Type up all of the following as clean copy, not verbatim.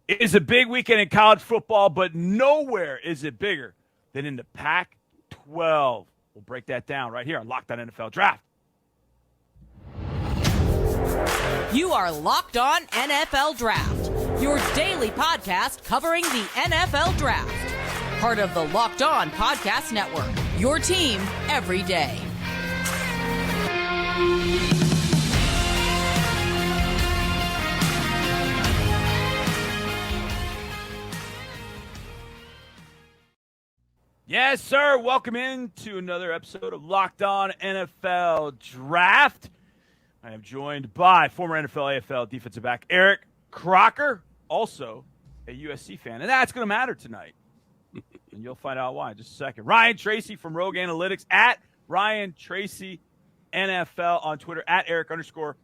It is a big weekend in college football, but nowhere is it bigger than in the Pac-12. We'll break that down right here on Locked On NFL Draft. You are Locked On NFL Draft, your daily podcast covering the NFL Draft. Part of the Locked On Podcast Network, your team every day. Yes, sir. Welcome in to another episode of Locked On NFL Draft. I am joined by former NFL AFL defensive back Eric Crocker, also a USC fan. And that's going to matter tonight. And you'll find out why in just a second. Ryan Tracy from Rogue Analytics, at Ryan Tracy NFL on Twitter, at Eric_Crocker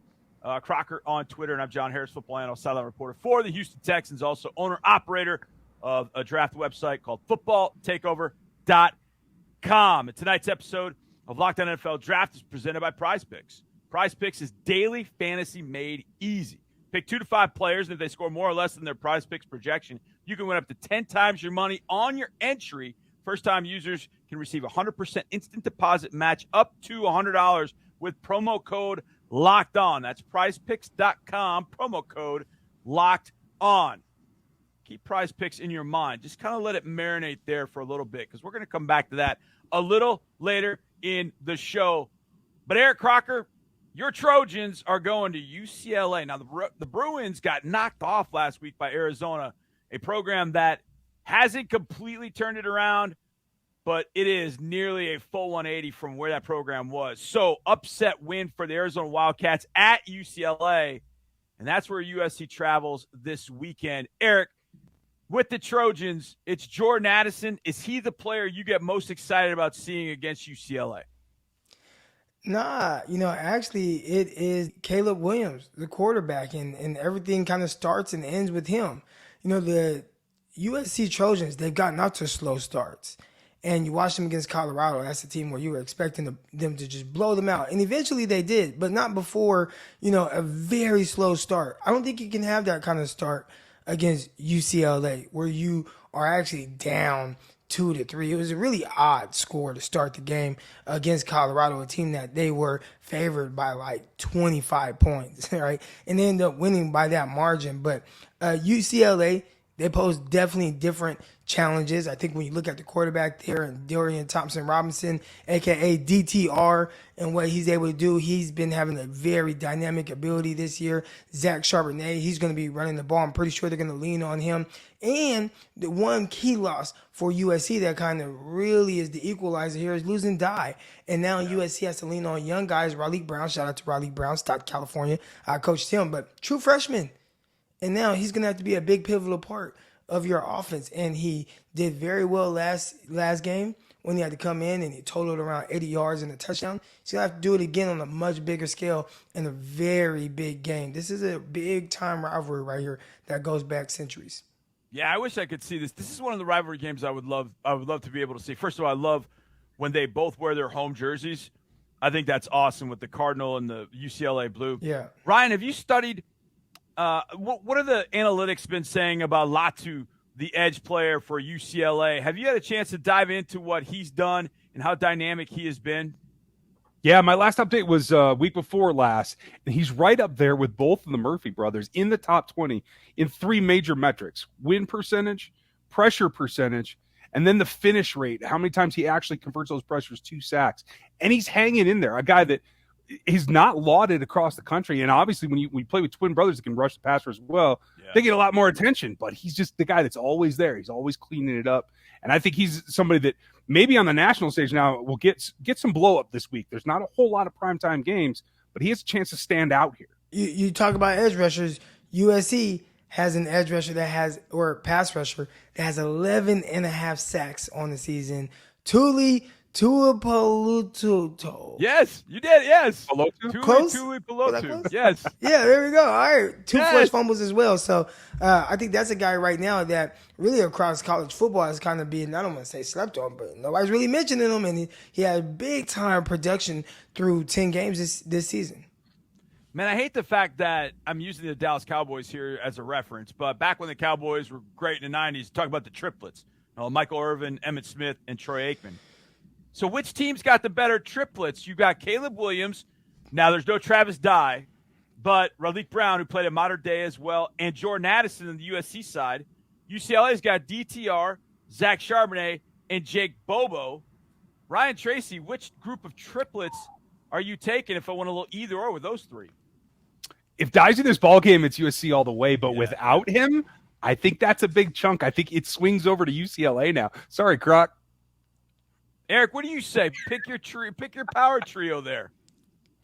on Twitter. And I'm John Harris, football analyst, sideline reporter for the Houston Texans, also owner-operator of a draft website called footballtakeover.com. And tonight's episode of Locked On NFL Draft is presented by Prize Picks. Prize Picks is daily fantasy made easy. Pick 2 to 5 players, and if they score more or less than their Prize Picks projection, you can win up to 10 times your money on your entry. First-time users can receive a 100% instant deposit match up to $100 with promo code Locked On. That's prizepicks.com, promo code Locked On. Keep Prize Picks in your mind. Just kind of let it marinate there for a little bit, because we're going to come back to that a little later in the show. But Eric Crocker, your Trojans are going to UCLA. Now, the Bruins got knocked off last week by Arizona, a program that hasn't completely turned it around, but it is nearly a full 180 from where that program was. So, upset win for the Arizona Wildcats at UCLA, and that's where USC travels this weekend. Eric, with the Trojans, it's Jordan Addison. Is he the player you get most excited about seeing against UCLA? Nah, actually it is Caleb Williams, the quarterback, and everything kind of starts and ends with him. The USC Trojans, they've gotten out to slow starts. And you watch them against Colorado, that's a team where you were expecting them to just blow them out. And eventually they did, but not before, a very slow start. I don't think you can have that kind of start against UCLA where you are actually down 2-3. It was a really odd score to start the game against Colorado, a team that they were favored by like 25 points, right? And they ended up winning by that margin. But UCLA, they pose definitely different challenges. I think when you look at the quarterback there and Dorian Thompson-Robinson, a.k.a. DTR, and what he's able to do, he's been having a very dynamic ability this year. Zach Charbonnet, he's going to be running the ball. I'm pretty sure they're going to lean on him. And the one key loss for USC that kind of really is the equalizer here is losing Dye. And now USC has to lean on young guys. Raleek Brown, shout out to Raleek Brown, Stockton, California. I coached him, but true freshman. And now he's going to have to be a big pivotal part of your offense. And he did very well last game when he had to come in and he totaled around 80 yards and a touchdown. He's going to have to do it again on a much bigger scale in a very big game. This is a big-time rivalry right here that goes back centuries. Yeah, I wish I could see this. This is one of the rivalry games I would love to be able to see. First of all, I love when they both wear their home jerseys. I think that's awesome with the Cardinal and the UCLA blue. Yeah. Ryan, have you studied what are the analytics been saying about Latu, the edge player for UCLA? Have you had a chance to dive into what he's done and how dynamic he has been? Yeah, my last update was week before last, and he's right up there with both of the Murphy brothers in the top 20 in 3 major metrics: win percentage, pressure percentage, and then the finish rate, how many times he actually converts those pressures to sacks. And he's hanging in there, a guy that is not lauded across the country. And obviously when you play with twin brothers that can rush the passer as well, they get a lot more attention, but he's just the guy that's always there. He's always cleaning it up. And I think he's somebody that maybe on the national stage now will get some blow up this week. There's not a whole lot of primetime games, but he has a chance to stand out here. You talk about edge rushers. USC has an edge rusher or pass rusher that has 11.5 sacks on the season. Tuipulotu. Yes, you did. Yes. Close? Tuipulotu. Yes. Yeah, there we go. All right. 2 forced fumbles as well. So I think that's a guy right now that really across college football is kind of being, I don't want to say slept on, but nobody's really mentioning him. And he had big time production through 10 games this season. Man, I hate the fact that I'm using the Dallas Cowboys here as a reference, but back when the Cowboys were great in the 90s, talk about the triplets, Michael Irvin, Emmitt Smith, and Troy Aikman. So which team's got the better triplets? You got Caleb Williams. Now there's no Travis Dye, but Raleek Brown, who played at Modern Day as well, and Jordan Addison on the USC side. UCLA's got DTR, Zach Charbonnet, and Jake Bobo. Ryan Tracy, which group of triplets are you taking if I want a little either or with those three? If Dye's in this ball game, it's USC all the way. But without him, I think that's a big chunk. I think it swings over to UCLA now. Sorry, Croc. Eric, what do you say? Pick your power trio there.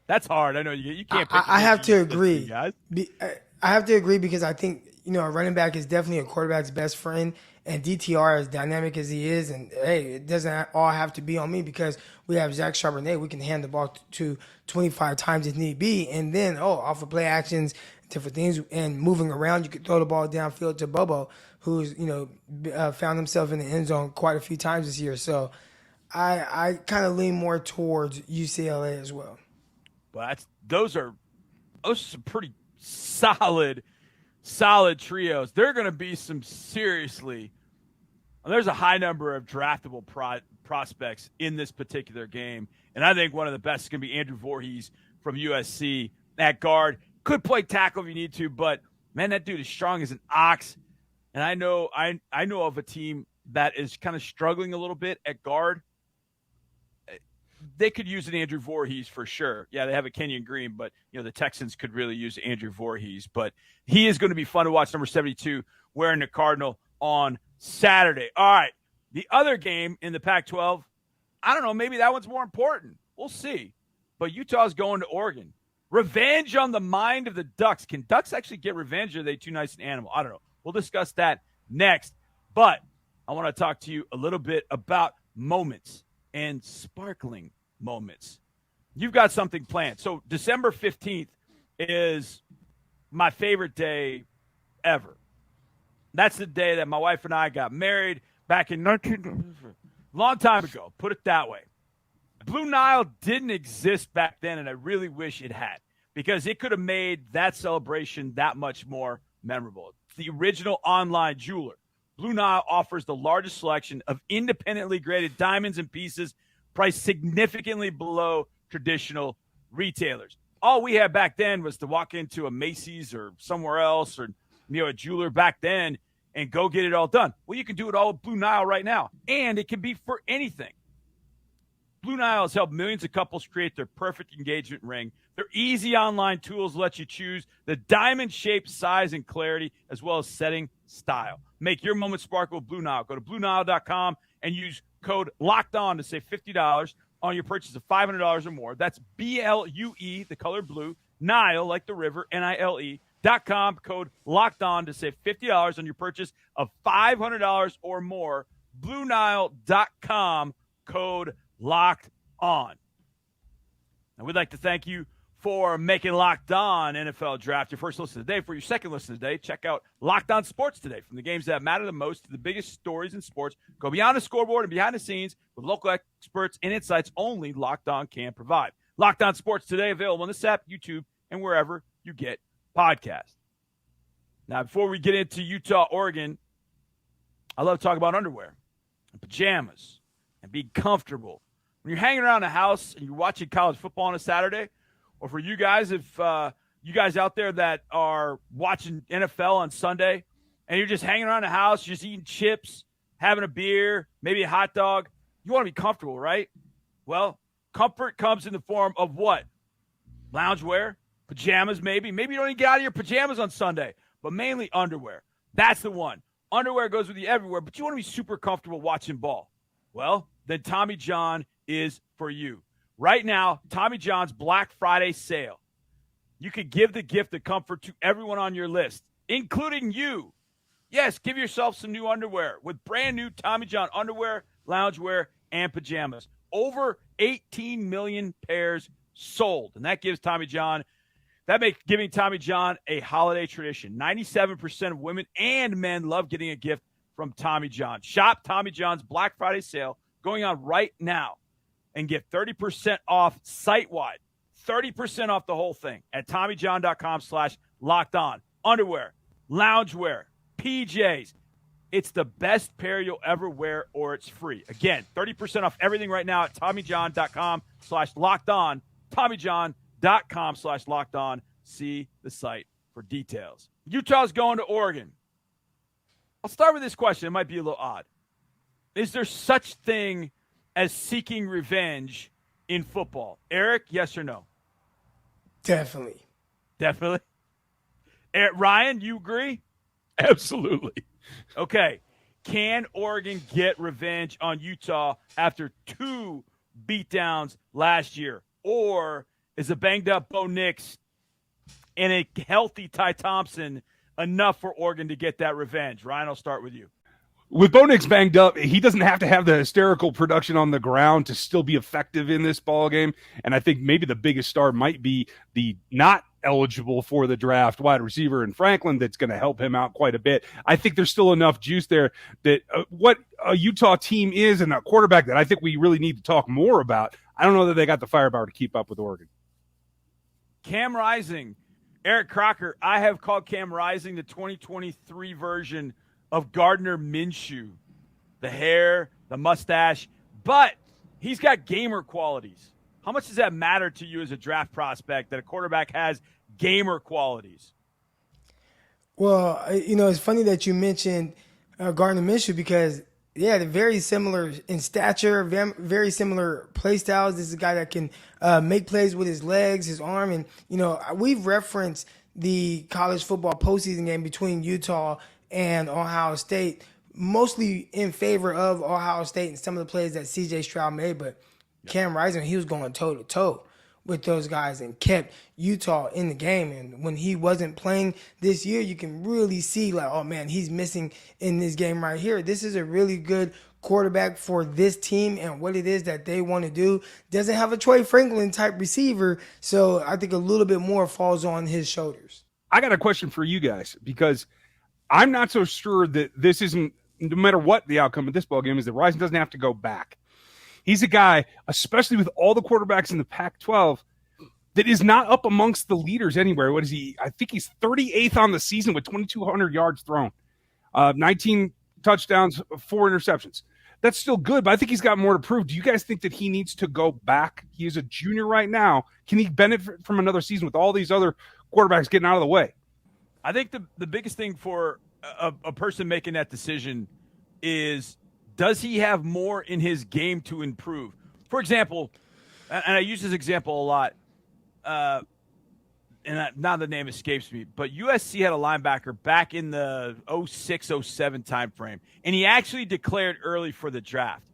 That's hard. I know you can't. I have to agree. Guys. I have to agree because I think a running back is definitely a quarterback's best friend, and DTR, as dynamic as he is, and hey, it doesn't all have to be on me because we have Zach Charbonnet. We can hand the ball to 25 times if need be, and then off of play actions, different things, and moving around, you could throw the ball downfield to Bobo, who's found himself in the end zone quite a few times this year. So I kind of lean more towards UCLA as well. Well, those are some pretty solid trios. There are going to be some seriously. There's a high number of draftable prospects in this particular game, and I think one of the best is going to be Andrew Voorhees from USC at guard. Could play tackle if you need to, but man, that dude is strong as an ox. And I know of a team that is kind of struggling a little bit at guard. They could use an Andrew Voorhees for sure. Yeah, they have a Kenyon Green, but the Texans could really use Andrew Voorhees. But he is going to be fun to watch, number 72, wearing the Cardinal on Saturday. All right, the other game in the Pac-12, I don't know, maybe that one's more important. We'll see. But Utah's going to Oregon. Revenge on the mind of the Ducks. Can Ducks actually get revenge, or are they too nice an animal? I don't know. We'll discuss that next. But I want to talk to you a little bit about moments and sparkling moments. You've got something planned. So December 15th is my favorite day ever. That's the day that my wife and I got married back in long time ago. Put it that way. Blue Nile didn't exist back then, and I really wish it had, because it could have made that celebration that much more memorable. It's the original online jeweler. Blue Nile offers the largest selection of independently graded diamonds and pieces priced significantly below traditional retailers. All we had back then was to walk into a Macy's or somewhere else, or a jeweler back then, and go get it all done. Well, you can do it all with Blue Nile right now, and it can be for anything. Blue Nile has helped millions of couples create their perfect engagement ring. Their easy online tools let you choose the diamond shape, size, and clarity, as well as setting style. Make your moment sparkle with Blue Nile. Go to BlueNile.com and use code LOCKEDON to save $50 on your purchase of $500 or more. That's BLUE, the color blue, Nile, like the river, NILE.com, code LOCKEDON to save $50 on your purchase of $500 or more. BlueNile.com, code Locked On. And we'd like to thank you for making Locked On NFL Draft your first listen today. For your second listen today, check out Locked On Sports Today. From the games that matter the most to the biggest stories in sports, go beyond the scoreboard and behind the scenes with local experts and insights only Locked On can provide. Locked On Sports Today, available on this app, YouTube, and wherever you get podcasts. Now, before we get into Utah, Oregon, I love to talk about underwear and pajamas and being comfortable. When you're hanging around the house and you're watching college football on a Saturday, or for you guys, if you guys out there that are watching NFL on Sunday and you're just hanging around the house, just eating chips, having a beer, maybe a hot dog, you want to be comfortable, right? Well, comfort comes in the form of what? Loungewear, pajamas maybe. Maybe you don't even get out of your pajamas on Sunday, but mainly underwear. That's the one. Underwear goes with you everywhere, but you want to be super comfortable watching ball. Well, then Tommy John is for you. Right now, Tommy John's Black Friday sale. You could give the gift of comfort to everyone on your list, including you. Yes, give yourself some new underwear with brand new Tommy John underwear, loungewear, and pajamas. Over 18 million pairs sold, and that gives Tommy John, that makes giving Tommy John a holiday tradition. 97% of women and men love getting a gift from Tommy John. Shop Tommy John's Black Friday sale going on right now and get 30% off site-wide, 30% off the whole thing at TommyJohn.com/lockedon. Underwear, loungewear, PJs. It's the best pair you'll ever wear, or it's free. Again, 30% off everything right now at TommyJohn.com/lockedon. TommyJohn.com/lockedon. See the site for details. Utah's going to Oregon. I'll start with this question. It might be a little odd. Is there such thing as seeking revenge in football? Eric, yes or no? Definitely. Definitely. Ryan, you agree? Absolutely. Okay. Can Oregon get revenge on Utah after 2 beatdowns last year? Or is a banged-up Bo Nix and a healthy Ty Thompson enough for Oregon to get that revenge? Ryan, I'll start with you. With Bo Nix banged up, he doesn't have to have the hysterical production on the ground to still be effective in this ball game. And I think maybe the biggest star might be the not eligible for the draft wide receiver in Franklin that's going to help him out quite a bit. I think there's still enough juice there that what a Utah team is and a quarterback that I think we really need to talk more about. I don't know that they got the firepower to keep up with Oregon. Cam Rising. Eric Crocker, I have called Cam Rising the 2023 version of Gardner Minshew. The hair, the mustache, but he's got gamer qualities. How much does that matter to you as a draft prospect that a quarterback has gamer qualities? Well, it's funny that you mentioned Gardner Minshew because, they're very similar in stature, very similar play styles. This is a guy that can make plays with his legs, his arm. And, we've referenced the college football postseason game between Utah and Ohio State, mostly in favor of Ohio State and some of the plays that C.J. Stroud made. But Cam Rising, he was going toe-to-toe with those guys and kept Utah in the game. And when he wasn't playing this year, you can really see, like, oh, man, he's missing in this game right here. This is a really good quarterback for this team and what it is that they want to do. Doesn't have a Troy Franklin-type receiver, so I think a little bit more falls on his shoulders. I got a question for you guys because I'm not so sure that this isn't, no matter what the outcome of this ball game is, that Rising doesn't have to go back. He's a guy, especially with all the quarterbacks in the Pac-12, that is not up amongst the leaders anywhere. What is he? I think he's 38th on the season with 2,200 yards thrown, 19 touchdowns, 4 interceptions. That's still good, but I think he's got more to prove. Do you guys think that he needs to go back? He is a junior right now. Can he benefit from another season with all these other quarterbacks getting out of the way? I think the biggest thing for a person making that decision is, does he have more in his game to improve? For example, and I use this example a lot, and now the name escapes me, but USC had a linebacker back in the 06-07 timeframe, and he actually declared early for the draft.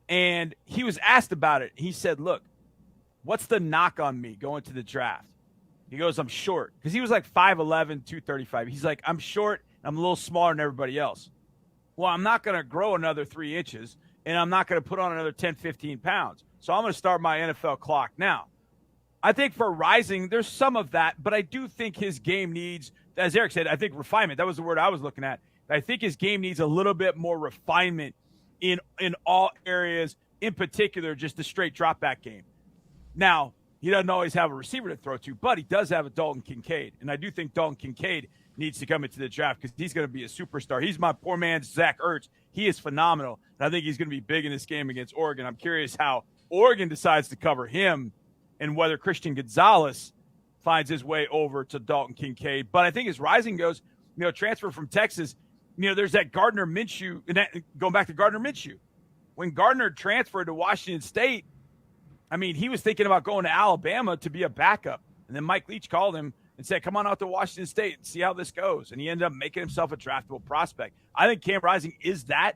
And he was asked about it. He said, look, what's the knock on me going to the draft? He goes, I'm short. Because he was like 5'11", 235. He's like, I'm short, I'm a little smaller than everybody else. Well, I'm not going to grow another 3 inches, and I'm not going to put on another 10, 15 pounds. So I'm going to start my NFL clock now. I think for Rising, there's some of that, but I do think his game needs, as Eric said, I think refinement. That was the word I was looking at. I think his game needs a little bit more refinement in all areas, in particular just the straight drop back game. Now, he doesn't always have a receiver to throw to, but he does have a Dalton Kincaid, and I do think Dalton Kincaid needs to come into the draft because he's going to be a superstar. He's my poor man's Zach Ertz. He is phenomenal, and I think he's going to be big in this game against Oregon. I'm curious how Oregon decides to cover him and whether Christian Gonzalez finds his way over to Dalton Kincaid. But I think as Rising goes, transfer from Texas, there's that Gardner Minshew, and that, going back to Gardner Minshew. When Gardner transferred to Washington State, he was thinking about going to Alabama to be a backup. And then Mike Leach called him and said, come on out to Washington State and see how this goes. And he ended up making himself a draftable prospect. I think Cam Rising is that,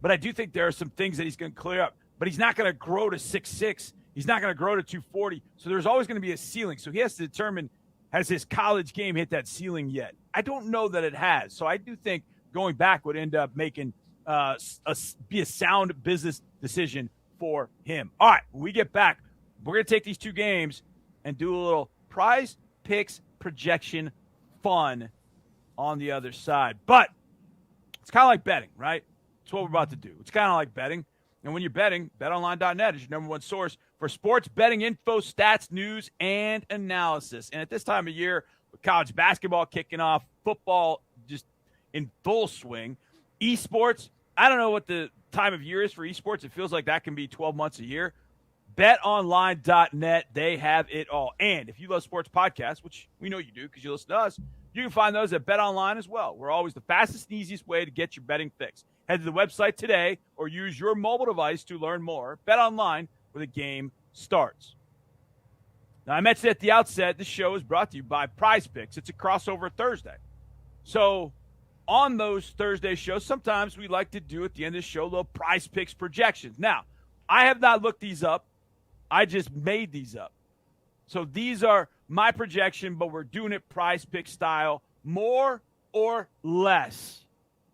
but I do think there are some things that he's going to clear up. But he's not going to grow to 6'6". He's not going to grow to 240. So there's always going to be a ceiling. So he has to determine, has his college game hit that ceiling yet? I don't know that it has. So I do think going back would end up making be a sound business decision for him. All right, when we get back, we're going to take these 2 games and do a little prize picks projection fun on the other side. But it's kind of like betting, right? It's what we're about to do. It's kind of like betting. And when you're betting, betonline.net is your number one source for sports betting info, stats, news, and analysis. And at this time of year, with college basketball kicking off, football just in full swing, esports, I don't know what the time of year is for esports. It feels like that can be 12 months a year. BetOnline.net, they have it all. And if you love sports podcasts, which we know you do because you listen to us, you can find those at BetOnline as well. We're always the fastest and easiest way to get your betting fix. Head to the website today or use your mobile device to learn more. BetOnline, where the game starts. Now, I mentioned at the outset, this show is brought to you by Prize Picks. It's a crossover Thursday. So on those Thursday shows, sometimes we like to do at the end of the show little Prize Picks projections. Now, I have not looked these up. I just made these up. So these are my projection, but we're doing it Prize Pick style, more or less.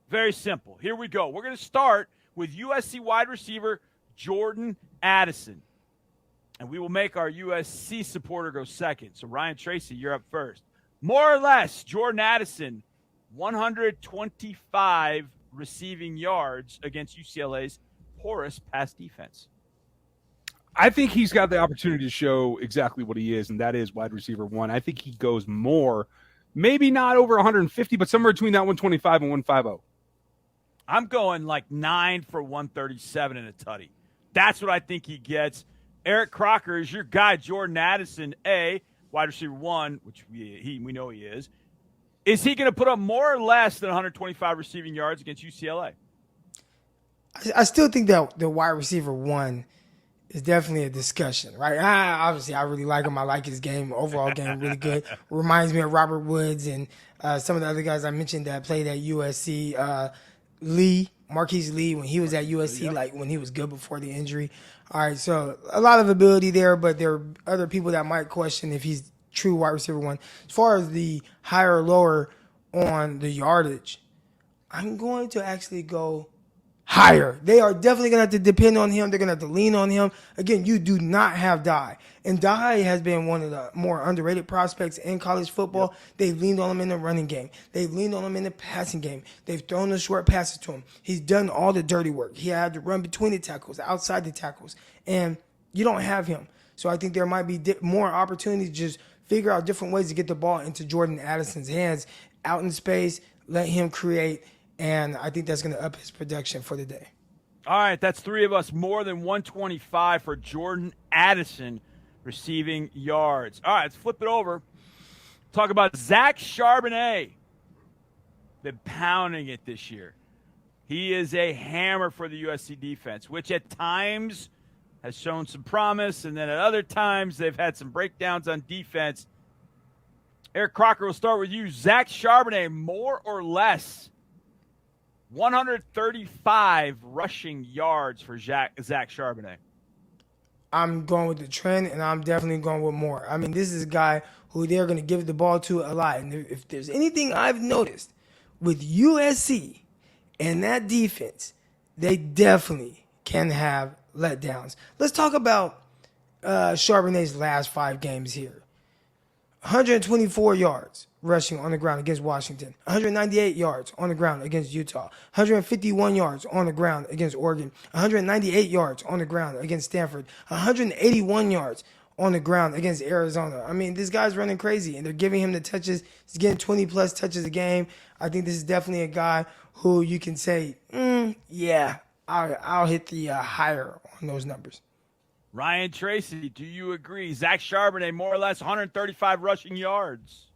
Very simple. Here we go. We're going to start with USC wide receiver Jordan Addison. And we will make our USC supporter go second. So, Ryan Tracy, you're up first. More or less, Jordan Addison, 125 receiving yards against UCLA's porous pass defense. I think he's got the opportunity to show exactly what he is, and that is wide receiver one. I think he goes more, maybe not over 150, but somewhere between that 125 and 150. I'm going like 9 for 137 in a tutty. That's what I think he gets. Eric Crocker is your guy, Jordan Addison, wide receiver one, which we know he is. Is he going to put up more or less than 125 receiving yards against UCLA? I still think that the wide receiver one is definitely a discussion, right? Obviously, I really like him. I like his game, overall game, really good. Reminds me of Robert Woods and some of the other guys I mentioned that played at USC. Marquise Lee, when he was at USC, like when he was good before the injury. All right, so a lot of ability there, but there are other people that might question if he's true wide receiver one. As far as the higher or lower on the yardage, I'm going to actually go higher. They are definitely going to have to depend on him. They're going to have to lean on him. Again, you do not have Dye. And Dye has been one of the more underrated prospects in college football. Yep. They've leaned on him in the running game. They've leaned on him in the passing game. They've thrown the short passes to him. He's done all the dirty work. He had to run between the tackles, outside the tackles. And you don't have him. So I think there might be more opportunity to just figure out different ways to get the ball into Jordan Addison's hands, out in space, let him create. And I think that's going to up his production for the day. All right, that's three of us. More than 125 for Jordan Addison receiving yards. All right, let's flip it over. Talk about Zach Charbonnet. Been pounding it this year. He is a hammer for the USC defense, which at times has shown some promise, and then at other times they've had some breakdowns on defense. Eric Crocker, will start with you. Zach Charbonnet, more or less 135 rushing yards for Zach Charbonnet. I'm going with the trend, and I'm definitely going with more. I mean, this is a guy who they're going to give the ball to a lot. And if there's anything I've noticed with USC and that defense, they definitely can have letdowns. Let's talk about Charbonnet's last 5 games here. 124 yards rushing on the ground against Washington, 198 yards on the ground against Utah, 151 yards on the ground against Oregon, 198 yards on the ground against Stanford, 181 yards on the ground against Arizona. I mean, this guy's running crazy, and they're giving him the touches. He's getting 20-plus touches a game. I think this is definitely a guy who you can say, yeah, I'll hit the higher on those numbers. Ryan Tracy, do you agree? Zach Charbonnet, more or less 135 rushing yards.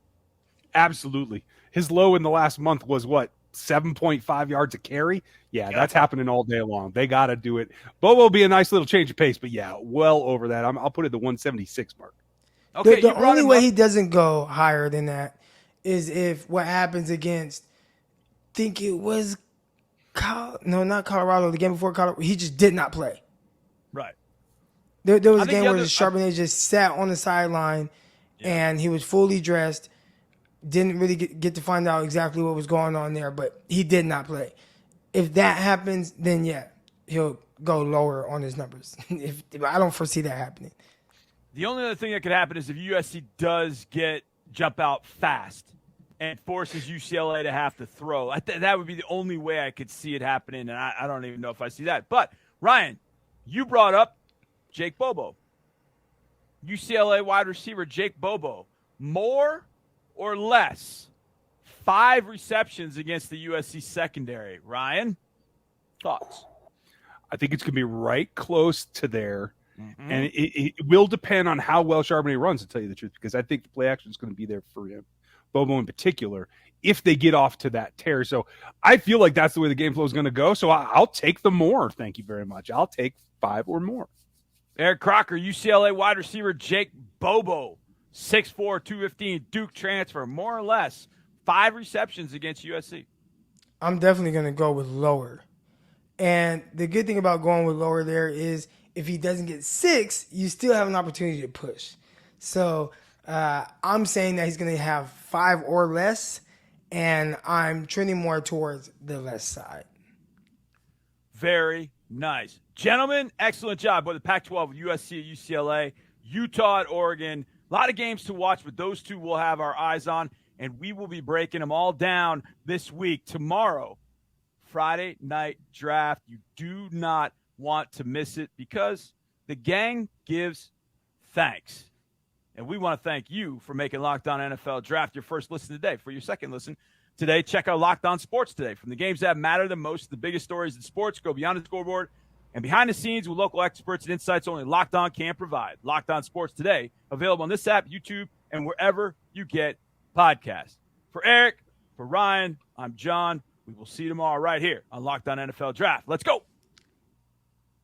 Absolutely. His low in the last month was what, 7.5 yards a carry? Yeah, that's happening all day long. They got to do it. But will be a nice little change of pace. But yeah, well over that. I'll put it at the 176 mark. Okay, the only way he doesn't go higher than that is if what happens against, think it was, not Colorado, the game before Colorado, he just did not play. Right. There was a game where Charbonnet just sat on the sideline and he was fully dressed. Didn't really get to find out exactly what was going on there, but he did not play. If that happens, then yeah, he'll go lower on his numbers. If I don't foresee that happening. The only other thing that could happen is if USC does jump out fast and forces UCLA to have to throw. That would be the only way I could see it happening, and I don't even know if I see that. But Ryan, you brought up Jake Bobo. UCLA wide receiver Jake Bobo. More or less 5 receptions against the USC secondary. Ryan, thoughts? I think it's going to be right close to there. Mm-hmm. And it will depend on how well Charbonnet runs, to tell you the truth, because I think the play action is going to be there for him, Bobo in particular, if they get off to that tear. So I feel like that's the way the game flow is going to go. So I'll take the more. Thank you very much. I'll take 5 or more. Eric Crocker, UCLA wide receiver Jake Bobo, 6'4", 215, Duke transfer, more or less 5 receptions against USC. I'm definitely going to go with lower. And the good thing about going with lower there is if he doesn't get 6, you still have an opportunity to push. So I'm saying that he's going to have 5 or less, and I'm trending more towards the less side. Very nice. Gentlemen, excellent job. Both the Pac-12 with USC at UCLA, Utah at Oregon. A lot of games to watch, but those two we'll have our eyes on, and we will be breaking them all down this week. Tomorrow, Friday night draft. You do not want to miss it because the gang gives thanks. And we want to thank you for making Locked On NFL Draft your first listen today. For your second listen today, check out Locked On Sports Today. From the games that matter the most, the biggest stories in sports, go beyond the scoreboard and behind the scenes with local experts and insights only Locked On can provide. Locked On Sports Today, available on this app, YouTube, and wherever you get podcasts. For Eric, for Ryan, I'm John. We will see you tomorrow right here on Locked On NFL Draft. Let's go.